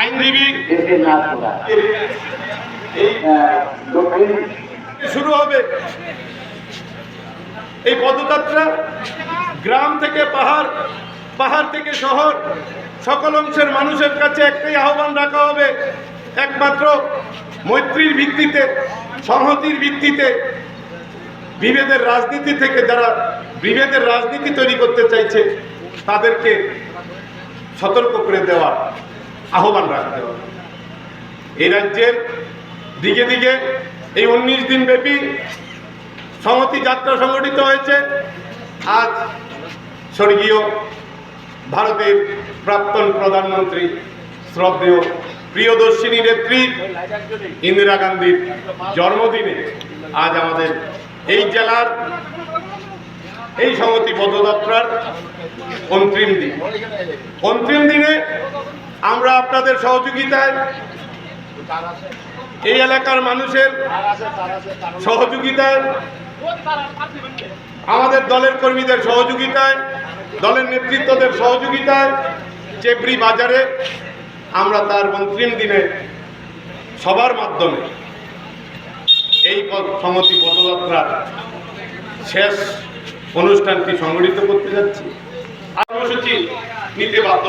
আইনজীবী শুরু হবে। এই পদযাত্রা গ্রাম থেকে পাহাড়, পাহাড় থেকে শহর, সকল অংশের মানুষের কাছে একটাই আহ্বান রাখা হবে, একমাত্র মৈত্রীর ভিত্তিতে, সংহতির ভিত্তিতে, বিভেদের রাজনীতি থেকে যারা বিভেদের রাজনীতি তৈরি করতে চাইছে তাদেরকে সতর্ক করে দেওয়া, আহ্বান রাখতে হবে। এই রাজ্যের দিকে দিকে এই 19 দিন ব্যাপী সংহতি যাত্রা সংগঠিত হয়েছে। আজ স্বর্গীয় ভারতের প্রাক্তন প্রধানমন্ত্রী শ্রদ্ধেয় প্রিয়দর্শিনী নেত্রী ইন্দিরা গান্ধীর জন্মদিনে আজ আমাদের এই জেলার এই সংহতি পদযাত্রার অন্তিম দিনে আমরা আপনাদের সহযোগিতায়, এই এলাকার মানুষের সহযোগিতায়, আমাদের দলের কর্মীদের সহযোগিতায়, দলের নেতৃত্বদের সহযোগিতায় চেবড়ি বাজারে আমরা তার অন্তিম দিনে সবার মাধ্যমে এই সংহতি পদযাত্রার শেষ অনুষ্ঠানটি সংগঠিত করতে যাচ্ছি। কর্মসূচি নিতে বাধ্য।